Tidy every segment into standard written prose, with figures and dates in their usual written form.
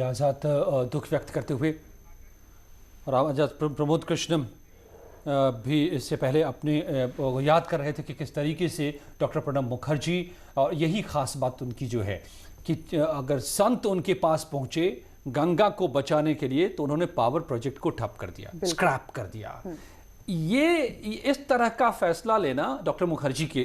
आज़ाद दुख व्यक्त करते हुए और आज़ाद प्रमोद कृष्णम भी इससे पहले अपने याद कर रहे थे कि किस तरीके से डॉक्टर प्रणब मुखर्जी और यही खास बात उनकी जो है कि अगर संत उनके पास पहुंचे गंगा को बचाने के लिए तो उन्होंने पावर प्रोजेक्ट को ठप कर दिया, स्क्रैप कर दिया। ये इस तरह का फैसला लेना डॉक्टर मुखर्जी के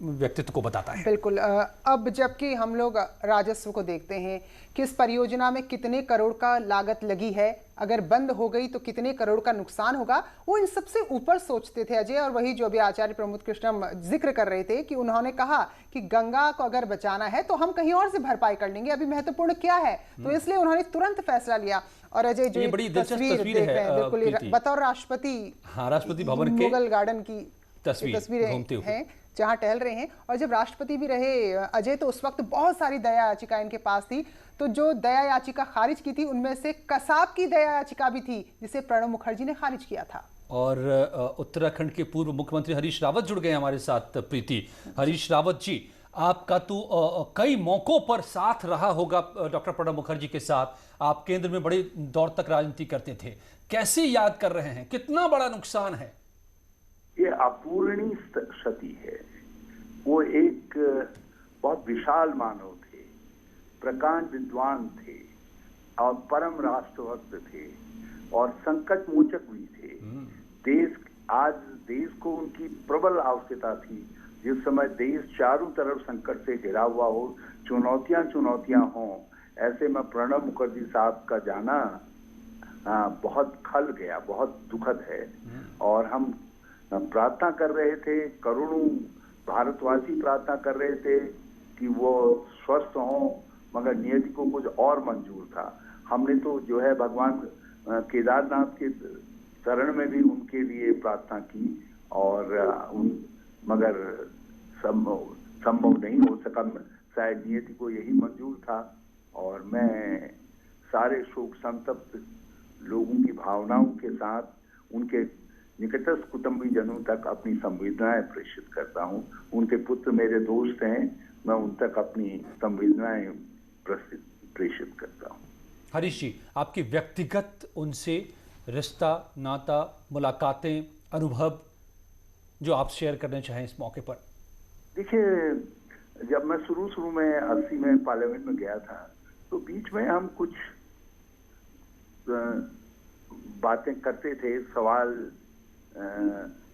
व्यक्तित्व को बताता है। बिल्कुल। अब जबकि हम लोग राजस्व को देखते हैं कि इस परियोजना में कितने करोड़ का लागत लगी है, अगर बंद हो गई तो कितने करोड़ का नुकसान होगा, वो इन सबसे ऊपर सोचते थे अजय। और वही जो भी आचार्य प्रमोद कृष्णम जिक्र कर रहे थे कि उन्होंने कहा कि गंगा को अगर बचाना है तो हम कहीं और से भरपाई कर लेंगे, अभी महत्वपूर्ण क्या है। तो इसलिए उन्होंने तुरंत फैसला लिया। और अजय जो ये बड़ी दिलचस्प तस्वीर देख रहे हैं, है बिल्कुल बतौर राष्ट्रपति, हाँ, राष्ट्रपति भवन के मुगल गार्डन की तस्वीरें हैं जहां टहल रहे हैं। और जब राष्ट्रपति भी रहे अजय, तो उस वक्त बहुत सारी दया याचिका इनके पास थी। तो जो दया याचिका खारिज की थी उनमें से कसाब की दया याचिका भी थी, जिसे प्रणब मुखर्जी ने खारिज किया था। और उत्तराखंड के पूर्व मुख्यमंत्री हरीश रावत जुड़ गए हमारे साथ। प्रीति, हरीश रावत जी, आपका तो कई मौकों पर साथ रहा होगा डॉक्टर प्रणब मुखर्जी के साथ। आप केंद्र में बड़े दौर तक राजनीति करते थे, कैसे याद कर रहे हैं, कितना बड़ा नुकसान है? ये अपूरणीय क्षति है। वो एक बहुत विशाल मानव थे, प्रकांड विद्वान थे और परम राष्ट्रभक्त थे और संकट मोचक भी थे। आज देश को उनकी प्रबल आवश्यकता थी। जिस समय देश चारों तरफ संकट से घिरा हुआ हो, चुनौतियां हों, ऐसे में प्रणब मुखर्जी साहब का जाना बहुत खल गया, बहुत दुखद है। और हम प्रार्थना कर रहे थे, करोड़ों भारतवासी प्रार्थना कर रहे थे कि वो स्वस्थ हों, मगर नियति को कुछ और मंजूर था। हमने तो जो है भगवान केदारनाथ के शरण में भी उनके लिए प्रार्थना की और मगर संभव नहीं हो सका। शायद नियति को यही मंजूर था। और मैं सारे शोक संतप्त लोगों की भावनाओं के साथ उनके निकटस्थ कुटुंबीजनों तक अपनी संवेदनाएं प्रेषित करता हूं। उनके पुत्र मेरे दोस्त हैं, मैं उन तक अपनी संवेदनाएं प्रेषित करता हूं। हरीश जी, आपकी व्यक्तिगत उनसे रिश्ता, नाता, मुलाकातें, अनुभव जो आप शेयर करना चाहें इस मौके पर। देखिए, जब मैं शुरू में 80 में पार्लियामेंट में गया था, तो बीच में हम कुछ बातें करते थे, सवाल,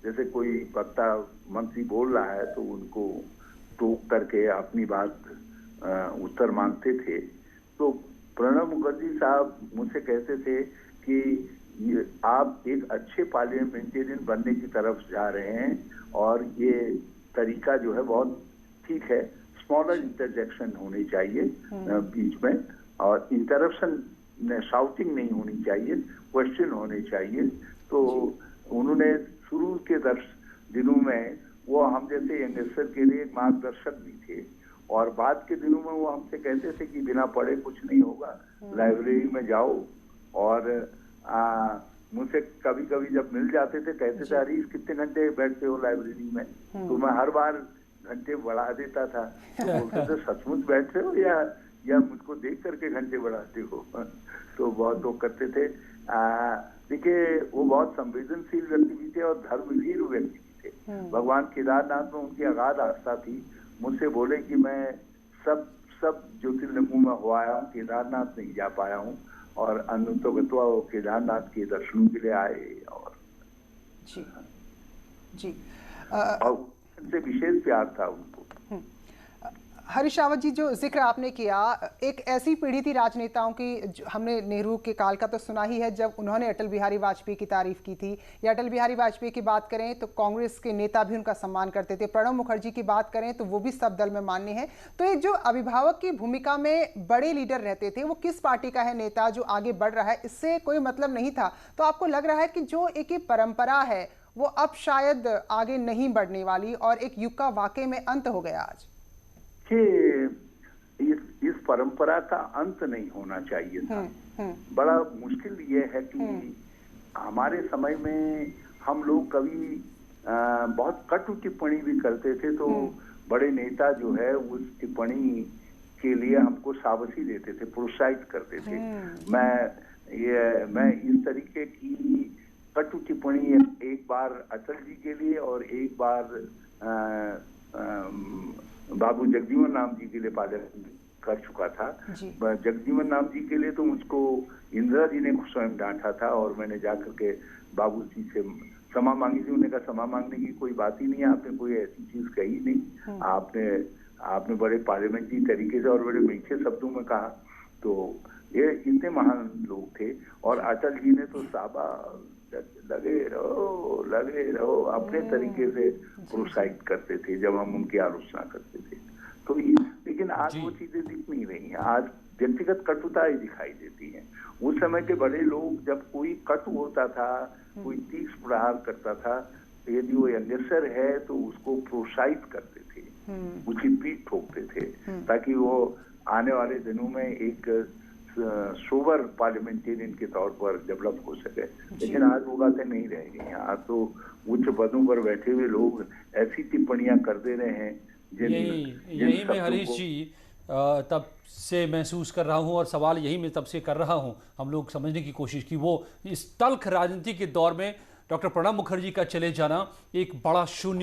जैसे कोई वक्ता मंत्री बोल रहा है तो उनको टोक करके अपनी बात उत्तर मांगते थे। तो प्रणब मुखर्जी साहब मुझसे कहते थे कि आप एक अच्छे पार्लियामेंटेरियन बनने की तरफ जा रहे हैं और ये तरीका जो है बहुत ठीक है। स्मॉलर इंटरजेक्शन होनी चाहिए बीच में, और इंटरप्शन शाउटिंग नहीं होनी चाहिए, क्वेश्चन होने चाहिए। तो उन्होंने शुरू के दिनों में वो हम जैसे यंगस्टर के लिए मार्गदर्शक भी थे, और बाद के दिनों में वो हमसे कहते थे कि बिना पढ़े कुछ नहीं होगा, लाइब्रेरी में जाओ। और मुझसे कभी कभी जब मिल जाते थे कहते थे, हरीश कितने घंटे बैठते हो लाइब्रेरी में? तो मैं हर बार घंटे बढ़ा देता था। बोलते थे सचमुच बैठते हो या मुझको देख करके घंटे बढ़ाते हो? तो बहुत लोग करते थे। देखिए, वो बहुत संवेदनशील व्यक्ति भी थे और धर्मवीर व्यक्ति भी थे। भगवान केदारनाथ में उनकी अगाध आस्था थी। मुझसे बोले कि मैं सब ज्योतिर्लिंगों में हो आया हूँ, केदारनाथ नहीं जा पाया हूँ, और अनुतोगत्वा केदारनाथ के दर्शनों के लिए आए। और जी और उनसे विशेष प्यार था उनको। हरीश रावत जी, जो जिक्र आपने किया, एक ऐसी पीढ़ी थी राजनेताओं की, हमने नेहरू के काल का तो सुना ही है जब उन्होंने अटल बिहारी वाजपेयी की तारीफ की थी, या अटल बिहारी वाजपेयी की बात करें तो कांग्रेस के नेता भी उनका सम्मान करते थे। प्रणब मुखर्जी की बात करें तो वो भी सब दल में मान्य हैं। तो एक जो अभिभावक की भूमिका में बड़े लीडर रहते थे, वो किस पार्टी का है नेता जो आगे बढ़ रहा है, इससे कोई मतलब नहीं था। तो आपको लग रहा है कि जो एक परंपरा है वो अब शायद आगे नहीं बढ़ने वाली और एक युग का वाकई में अंत हो गया आज? इस परंपरा का अंत नहीं होना चाहिए था। बड़ा मुश्किल ये है कि हमारे समय में हम लोग कभी बहुत कटु टिप्पणी भी करते थे, तो बड़े नेता जो है उस टिप्पणी के लिए हमको शाबाशी देते थे, प्रोत्साहित करते थे। मैं इस तरीके की कटु टिप्पणी एक बार अटल जी के लिए और एक बार बाबू जगजीवन राम जी के लिए पालन कर चुका था। जगजीवन राम जी के लिए तो मुझको इंदिरा जी ने स्वयं डांटा था और मैंने जाकर के बाबू जी से क्षमा मांगी थी। उन्होंने कहा क्षमा मांगने की कोई बात ही नहीं, आपने कोई ऐसी चीज कही नहीं, आपने बड़े पार्लियामेंट्री तरीके से और बड़े मीठे शब्दों में कहा। तो ये इतने महान लोग थे। और अटल जी ने तो साबा लगे रहो अपने तरीके से प्रोत्साहित करते थे जब हम उनकी आलोचना करते थे। तो लेकिन आज वो चीजें दिख नहीं रही हैं। आज व्यक्तिगत कटुता ही दिखाई देती है। उस समय के बड़े लोग जब कोई कटु होता था, कोई तीक्ष्ण प्रहार करता था, यदि वो अग्रसर है तो उसको प्रोत्साहित करते थे, उसकी पीठ ठोकते थे, ताकि वो आने वाले दिनों में एक सोबर पार्लियामेंटेरियन के तौर पर डेवलप हो सके। लेकिन आज वो बातें नहीं रह गई। आज तो उच्च पदों पर बैठे हुए लोग ऐसी टिप्पणियां कर दे रहे हैं यही मैं हरीश जी तब से महसूस कर रहा हूं और सवाल यही मैं तब से कर रहा हूं। हम लोग समझने की कोशिश की वो इस तल्ख राजनीति के दौर में डॉक्टर प्रणब मुखर्जी का चले जाना एक बड़ा शून्य